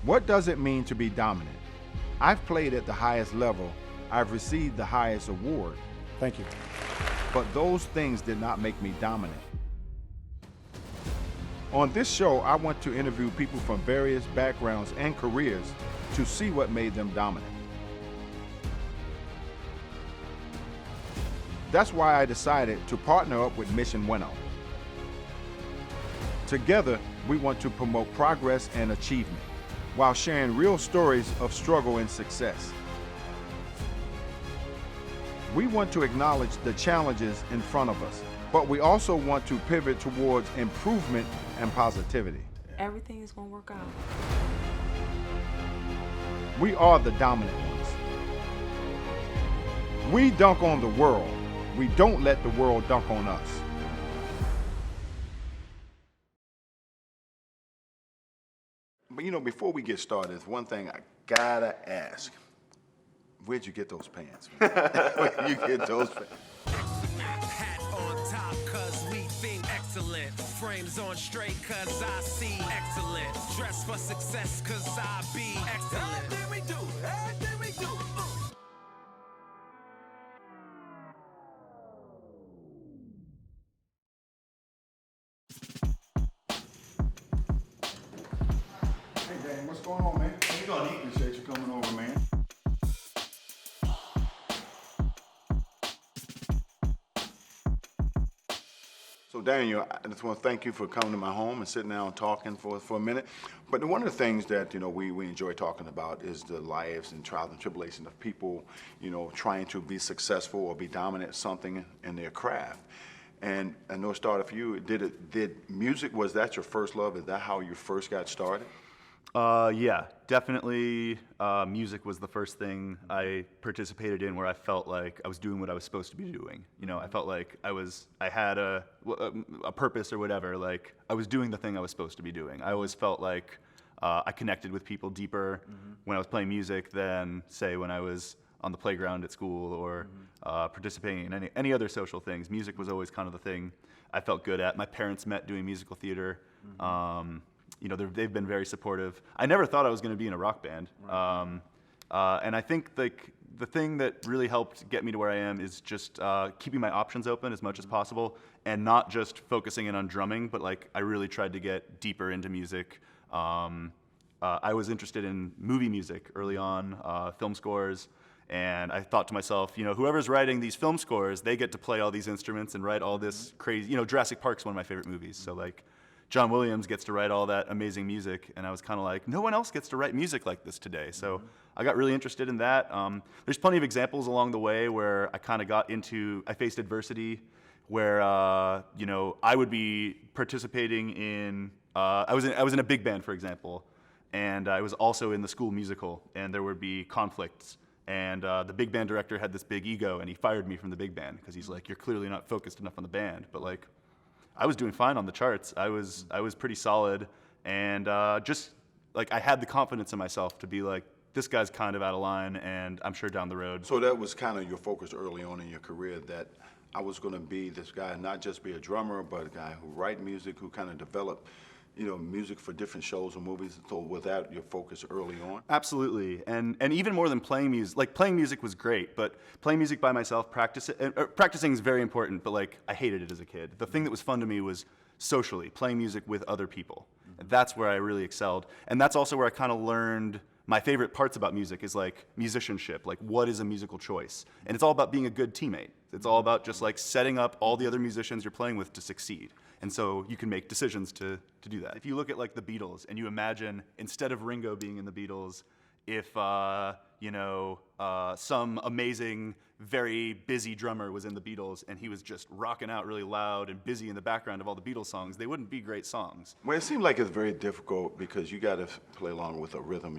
What does it mean to be dominant? I've played at the highest level. I've received the highest award. Thank you. But those things did not make me dominant. On this show, I want to interview people from various backgrounds and careers to see what made them dominant. That's why I decided to partner up with Mission Winnow. Together, we want to promote progress and achievement while sharing real stories of struggle and success. We want to acknowledge the challenges in front of us, but we also want to pivot towards improvement and positivity. Everything is going to work out. We are the dominant ones. We dunk on the world. We don't let the world dunk on us. But you know, before we get started, there's one thing I gotta ask. Where'd you get those pants? Where'd you get those pants? Hat on top cause we think excellent. Frames on straight cause I see excellent. Dress for success cause I be excellent. Everything we do, everything we do. Hey, Dan, what's going on, man? How you doing? Appreciate you coming over, man. So Daniel, I just want to thank you for coming to my home and sitting down and talking for a minute. But one of the things that we enjoy talking about is the lives and trials and tribulations of people, trying to be successful or be dominant at something in their craft. And I know it started for you. Did music, was that your first love? Is that how you first got started? Yeah, definitely music was the first thing I participated in where I felt like I was doing what I was supposed to be doing. I felt like I had a purpose or whatever, like I was doing the thing I was supposed to be doing. I always felt like I connected with people deeper when I was playing music than, say, when I was on the playground at school or participating in any other social things. Music was always kind of the thing I felt good at. My parents met doing musical theater. They've been very supportive. I never thought I was going to be in a rock band. Right. And I think like the thing that really helped get me to where I am is just keeping my options open as much as possible and not just focusing in on drumming, but like I really tried to get deeper into music. I was interested in movie music early on, film scores. And I thought to myself, whoever's writing these film scores, they get to play all these instruments and write all this crazy, Jurassic Park's one of my favorite movies. So like, John Williams gets to write all that amazing music, and I was kind of like, no one else gets to write music like this today. So I got really interested in that. There's plenty of examples along the way where I kind of I faced adversity, where I would be participating in. I was in a big band, for example, and I was also in the school musical, and there would be conflicts. And the big band director had this big ego, and he fired me from the big band because he's like, you're clearly not focused enough on the band, but like. I was doing fine on the charts. I was pretty solid, and just like I had the confidence in myself to be like, this guy's kind of out of line, and I'm sure down the road. So that was kind of your focus early on in your career, that I was going to be this guy, not just be a drummer, but a guy who write music, who kind of develop, music for different shows or movies. So was that your focus early on? Absolutely, and even more than playing music. Like playing music was great, but playing music by myself, practicing is very important. But like I hated it as a kid. The thing that was fun to me was socially playing music with other people. And that's where I really excelled, and that's also where I kind of learned. My favorite parts about music is like musicianship, like what is a musical choice? And it's all about being a good teammate. It's all about just like setting up all the other musicians you're playing with to succeed. And so you can make decisions to do that. If you look at like the Beatles and you imagine instead of Ringo being in the Beatles, if some amazing, very busy drummer was in the Beatles and he was just rocking out really loud and busy in the background of all the Beatles songs, they wouldn't be great songs. Well, it seems like it's very difficult because you got to play along with a rhythm.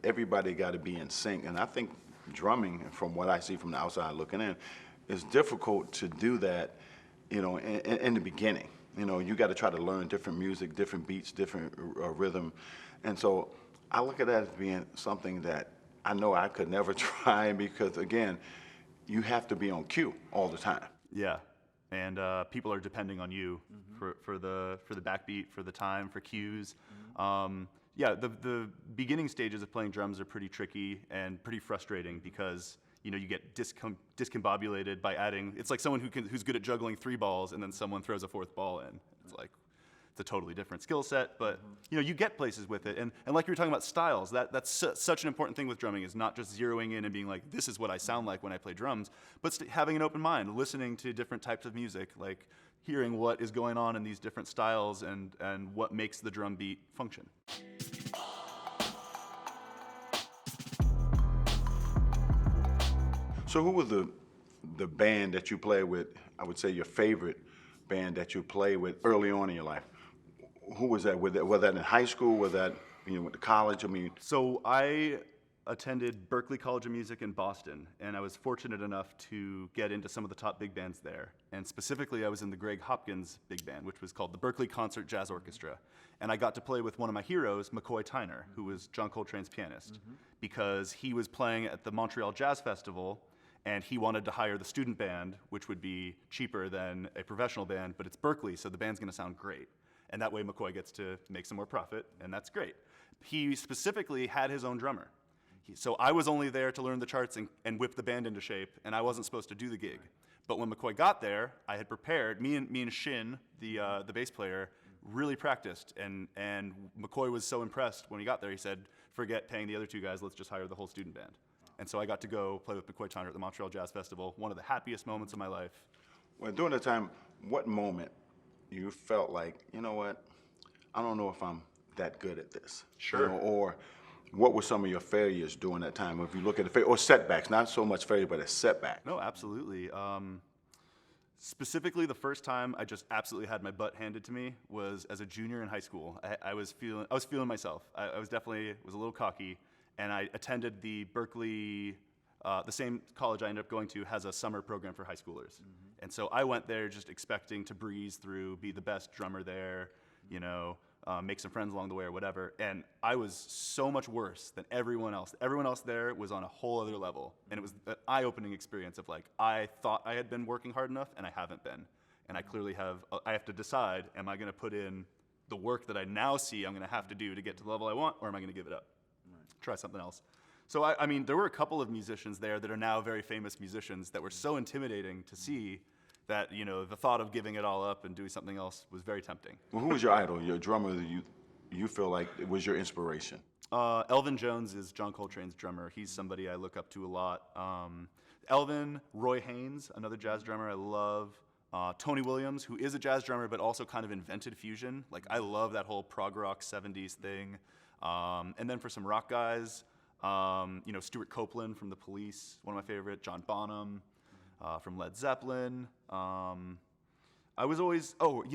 Everybody got to be in sync. And I think drumming, from what I see from the outside looking in, is difficult to do that, in the beginning. You got to try to learn different music, different beats, different rhythm. And so I look at that as being something that I know I could never try because, again, you have to be on cue all the time. Yeah, and people are depending on you for the backbeat, for the time, for cues. yeah, the beginning stages of playing drums are pretty tricky and pretty frustrating because you get discombobulated by adding. It's like someone who's good at juggling 3 balls and then someone throws a 4th ball in. It's like it's a totally different skill set, but you get places with it. And like you were talking about styles, that's such an important thing with drumming is not just zeroing in and being like, this is what I sound like when I play drums, but having an open mind, listening to different types of music, like hearing what is going on in these different styles and what makes the drum beat function. So who was the band that you played with, I would say your favorite band that you played with early on in your life? Who was that? Was that in high school? Was that went to college? I mean, So I attended Berklee College of Music in Boston, and I was fortunate enough to get into some of the top big bands there. And specifically, I was in the Greg Hopkins big band, which was called the Berklee Concert Jazz Orchestra. And I got to play with one of my heroes, McCoy Tyner, who was John Coltrane's pianist, because he was playing at the Montreal Jazz Festival, and he wanted to hire the student band, which would be cheaper than a professional band, but it's Berklee, so the band's gonna sound great. And that way McCoy gets to make some more profit, and that's great. He specifically had his own drummer. So I was only there to learn the charts and whip the band into shape, and I wasn't supposed to do the gig. But when McCoy got there, I had prepared, me and Shin, the bass player, really practiced, and McCoy was so impressed when he got there, he said, forget paying the other 2 guys, let's just hire the whole student band. And so I got to go play with McCoy Tyner at the Montreal Jazz Festival, one of the happiest moments of my life. well, during that time, what moment you felt like, you know what, I don't know if I'm that good at this? Sure. Or what were some of your failures during that time? If you look at or setbacks, not so much failure, but a setback. No, absolutely. Specifically, the first time I just absolutely had my butt handed to me was as a junior in high school. I was feeling myself. I was a little cocky, and I attended the Berklee, the same college I ended up going to has a summer program for high schoolers. And so I went there just expecting to breeze through, be the best drummer there, make some friends along the way or whatever. And I was so much worse than everyone else. Everyone else there was on a whole other level. And it was an eye-opening experience of like, I thought I had been working hard enough and I haven't been. And I clearly I have to decide, am I gonna put in the work that I now see I'm gonna have to do to get to the level I want, or am I gonna give it up? Try something else. So I mean, there were a couple of musicians there that are now very famous musicians that were so intimidating to see that the thought of giving it all up and doing something else was very tempting. Well, who was your idol, your drummer that you feel like it was your inspiration? Elvin Jones is John Coltrane's drummer. He's somebody I look up to a lot. Elvin, Roy Haynes, another jazz drummer I love. Tony Williams, who is a jazz drummer but also kind of invented fusion. Like I love that whole prog rock 70s thing. And then for some rock guys, Stuart Copeland from The Police, one of my favorite. John Bonham from Led Zeppelin. I was always Bill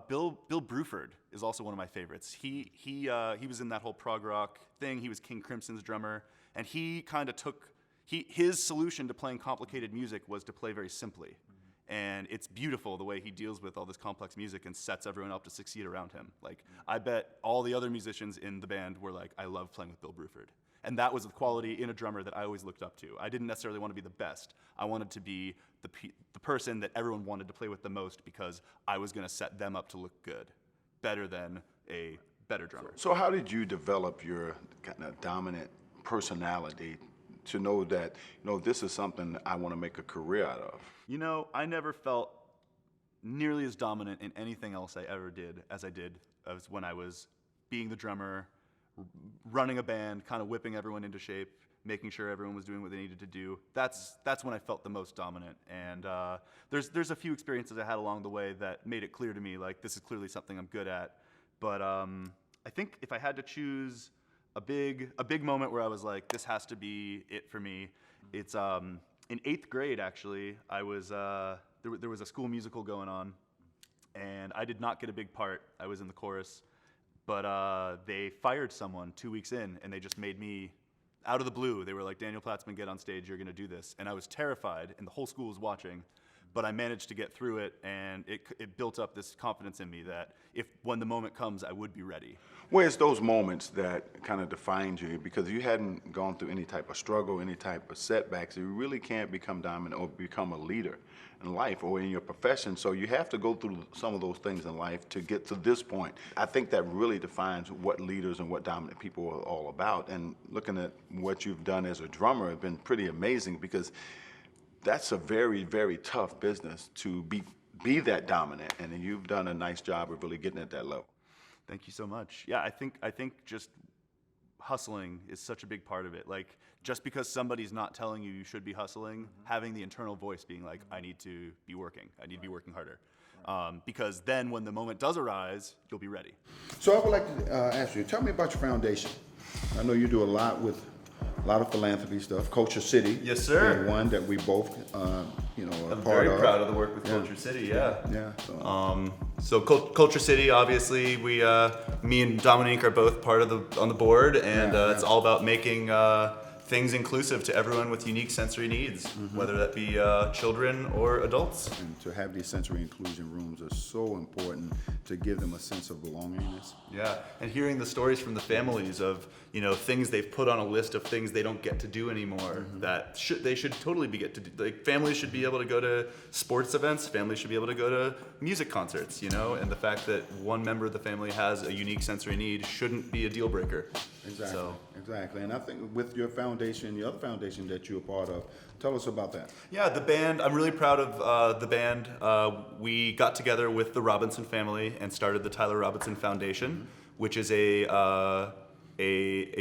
Bruford is also one of my favorites. He was in that whole prog rock thing. He was King Crimson's drummer, and he kind of took his solution to playing complicated music was to play very simply. And it's beautiful the way he deals with all this complex music and sets everyone up to succeed around him. Like, I bet all the other musicians in the band were like, I love playing with Bill Bruford. And that was the quality in a drummer that I always looked up to. I didn't necessarily want to be the best. I wanted to be the person that everyone wanted to play with the most because I was going to set them up to look good, better than a better drummer. So how did you develop your kind of dominant personality to know that, this is something I want to make a career out of? I never felt nearly as dominant in anything else I ever did as when I was being the drummer, running a band, kind of whipping everyone into shape, making sure everyone was doing what they needed to do. That's when I felt the most dominant. And there's a few experiences I had along the way that made it clear to me, like, this is clearly something I'm good at. But I think if I had to choose a big moment where I was like, this has to be it for me, it's in 8th grade, actually. I was there was a school musical going on, and I did not get a big part. I was in the chorus. But they fired someone 2 weeks in, and they just made me, out of the blue, they were like, Daniel Platzman, get on stage, you're going to do this. And I was terrified, and the whole school was watching. but I managed to get through it, and it built up this confidence in me that when the moment comes, I would be ready. Well, it's those moments that kind of defined you, because you hadn't gone through any type of struggle, any type of setbacks. You really can't become dominant or become a leader in life or in your profession. So you have to go through some of those things in life to get to this point. I think that really defines what leaders and what dominant people are all about. And looking at what you've done as a drummer has been pretty amazing, because that's a very, very tough business to be that dominant. And you've done a nice job of really getting at that level. Thank you so much. Yeah, I think just hustling is such a big part of it. Like, just because somebody's not telling you should be hustling, having the internal voice being like, I need to be working harder. Because then when the moment does arise, you'll be ready. So I would like to ask you, tell me about your foundation. I know you do a lot of philanthropy stuff. Culture City. Yes, sir. Being one that we both, are I'm part very of. proud of the work with Culture City, yeah. Yeah. So Culture City, obviously, me and Dominique are both part of on the board, and it's all about making things inclusive to everyone with unique sensory needs, whether that be children or adults. And to have these sensory inclusion rooms are so important to give them a sense of belongingness. Yeah, and hearing the stories from the families of, things they've put on a list of things they don't get to do anymore, that they should totally get to do. Like, families should be able to go to sports events, families should be able to go to music concerts, and the fact that one member of the family has a unique sensory need shouldn't be a deal breaker. Exactly. And I think with your foundation, the other foundation that you're a part of, tell us about that. Yeah, the band, I'm really proud of the band. We got together with the Robinson family and started the Tyler Robinson Foundation, which is a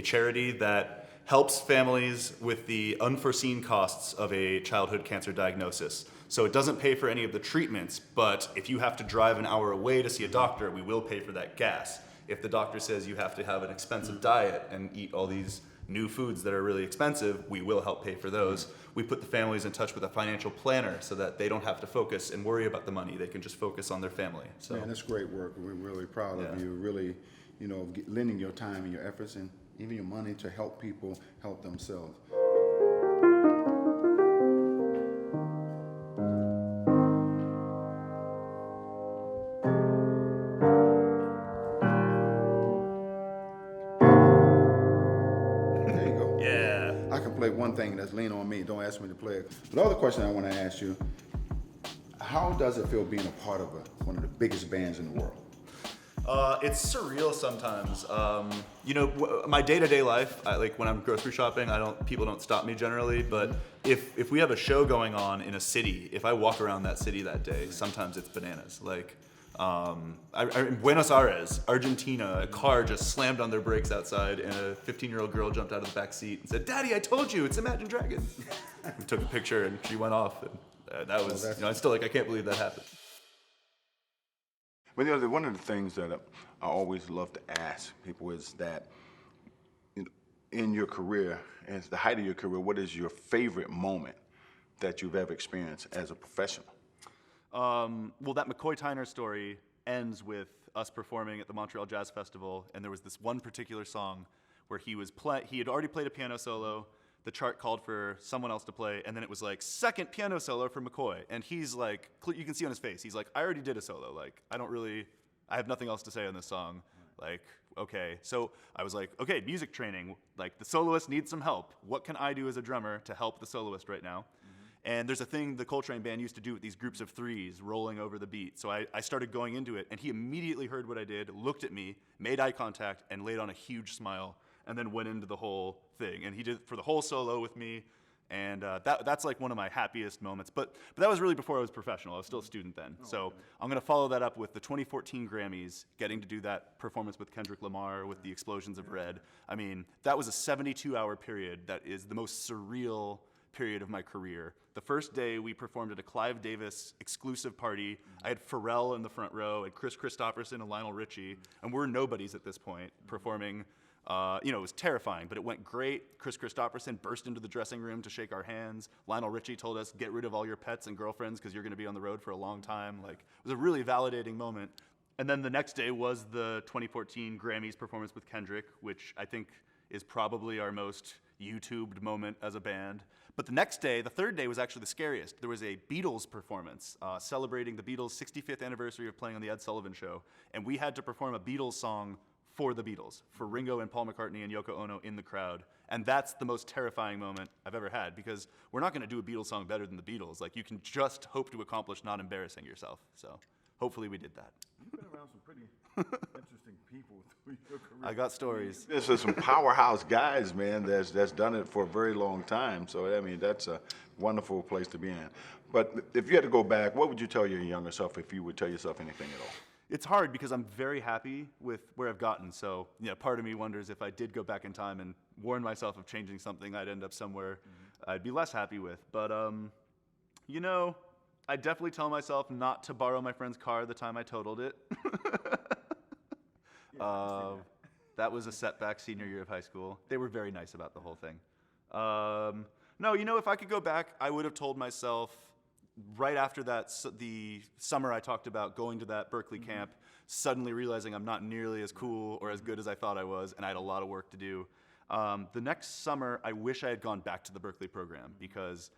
charity that helps families with the unforeseen costs of a childhood cancer diagnosis. So it doesn't pay for any of the treatments, but if you have to drive an hour away to see a doctor, we will pay for that gas. If the doctor says you have to have an expensive diet and eat all these new foods that are really expensive, we will help pay for those. We put the families in touch with a financial planner so that they don't have to focus and worry about the money. They can just focus on their family. So, Man, that's great work. We're really proud of you, really, lending your time and your efforts and even your money to help people help themselves. One thing that's lean on me. Don't ask me to play it. The other question I want to ask you, how does it feel being a part of one of the biggest bands in the world? It's surreal sometimes. My day-to-day life, like when I'm grocery shopping, people don't stop me generally, but if we have a show going on in a city, if I walk around that city that day, sometimes it's bananas. Like, in Buenos Aires, Argentina, a car just slammed on their brakes outside, and a 15-year-old girl jumped out of the back seat and said, "Daddy, I told you, it's Imagine Dragons." We took a picture, and she went off, and that was, I'm still like, I can't believe that happened. But one of the things that I always love to ask people is that, in your career, at the height of your career, what is your favorite moment that you've ever experienced as a professional? Well, that McCoy Tyner story ends with us performing at the Montreal Jazz Festival, and there was this one particular song where he had already played a piano solo. The chart called for someone else to play, and then it was like, second piano solo for McCoy, and he's like, you can see on his face, he's like, I already did a solo. Like, I have nothing else to say on this song. Like, okay. So I was like, okay, music training. Like, the soloist needs some help. What can I do as a drummer to help the soloist right now? And there's a thing the Coltrane band used to do with these groups of threes rolling over the beat. So I started going into it, and he immediately heard what I did, looked at me, made eye contact, and laid on a huge smile, and then went into the whole thing. And he did it for the whole solo with me, and that's like one of my happiest moments. But that was really before I was professional. I was still a student then. So I'm going to follow that up with the 2014 Grammys, getting to do that performance with Kendrick Lamar with the Explosions of Red. I mean, that was a 72-hour period that is the most surreal period of my career. The first day we performed at a Clive Davis exclusive party. I had Pharrell in the front row, and Chris Christopherson and Lionel Richie, and we're nobodies at this point, performing. It was terrifying, but it went great. Chris Christopherson burst into the dressing room to shake our hands. Lionel Richie told us, get rid of all your pets and girlfriends because you're going to be on the road for a long time. Like, it was a really validating moment. And then the next day was the 2014 Grammys performance with Kendrick, which I think is probably our most YouTubed moment as a band. But the next day, the third day, was actually the scariest. There was a Beatles performance celebrating the Beatles' 65th anniversary of playing on the Ed Sullivan Show, and we had to perform a Beatles song for the Beatles, for Ringo and Paul McCartney and Yoko Ono in the crowd. And that's the most terrifying moment I've ever had, because we're not going to do a Beatles song better than the Beatles. Like, you can just hope to accomplish not embarrassing yourself. So hopefully we did that. You've been around some pretty interesting people through your career. I got stories. This is some powerhouse guys, man, that's done it for a very long time. So, I mean, that's a wonderful place to be in. But if you had to go back, what would you tell your younger self if you would tell yourself anything at all? It's hard because I'm very happy with where I've gotten. So, part of me wonders if I did go back in time and warn myself of changing something, I'd end up somewhere I'd be less happy with. But, I definitely tell myself not to borrow my friend's car the time I totaled it. That was a setback senior year of high school. They were very nice about the whole thing. No, if I could go back, I would have told myself right after that, the summer I talked about going to that Berkeley camp, suddenly realizing I'm not nearly as cool or as good as I thought I was, and I had a lot of work to do. The next summer, I wish I had gone back to the Berkeley program, because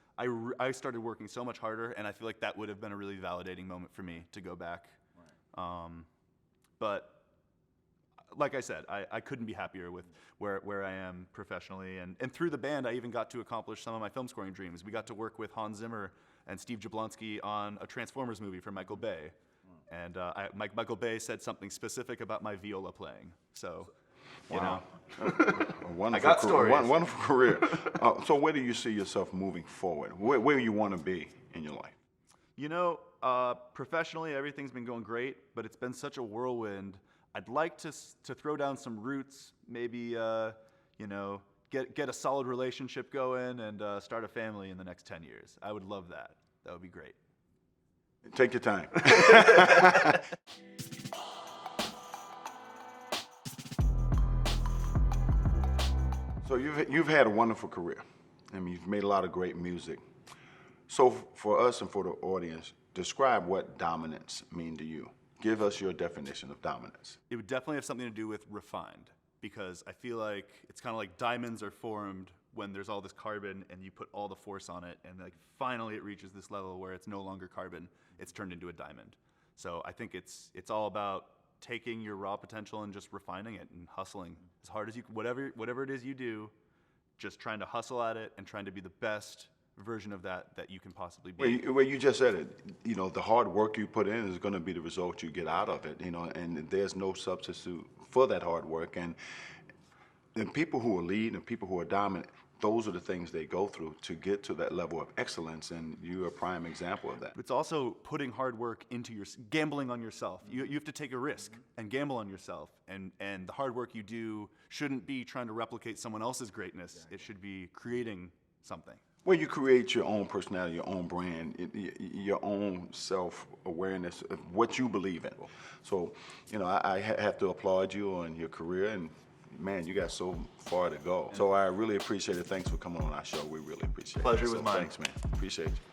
I started working so much harder, and I feel like that would have been a really validating moment for me to go back. Right. But like I said, I couldn't be happier with where I am professionally. And through the band, I even got to accomplish some of my film scoring dreams. We got to work with Hans Zimmer and Steve Jablonsky on a Transformers movie for Michael Bay. And Michael Bay said something specific about my viola playing. So, Wow. I got stories. Wonderful career. So where do you see yourself moving forward? Where you want to be in your life? Professionally, everything's been going great, but it's been such a whirlwind. I'd like to throw down some roots, maybe, get a solid relationship going and start a family in the next 10 years. I would love that. That would be great. Take your time. So you've had a wonderful career. I mean, you've made a lot of great music. So for us and for the audience, describe what dominance mean to you. Give us your definition of dominance. It would definitely have something to do with refined, because I feel like it's kind of like diamonds are formed when there's all this carbon and you put all the force on it, and like finally it reaches this level where it's no longer carbon, it's turned into a diamond. So I think it's all about taking your raw potential and just refining it and hustling as hard as you, whatever it is you do, just trying to hustle at it and trying to be the best version of that you can possibly be. Well, you just said it. The hard work you put in is going to be the result you get out of it. And there's no substitute for that hard work. And people who are lead and people who are dominant, those are the things they go through to get to that level of excellence. And you're a prime example of that. It's also putting hard work into gambling on yourself. You have to take a risk and gamble on yourself. And the hard work you do shouldn't be trying to replicate someone else's greatness. It should be creating something. Well, you create your own personality, your own brand, your own self-awareness of what you believe in. So, I have to applaud you on your career, and man, you got so far to go. So I really appreciate it. Thanks for coming on our show. We really appreciate it. Pleasure was mine. Thanks, man. Appreciate you.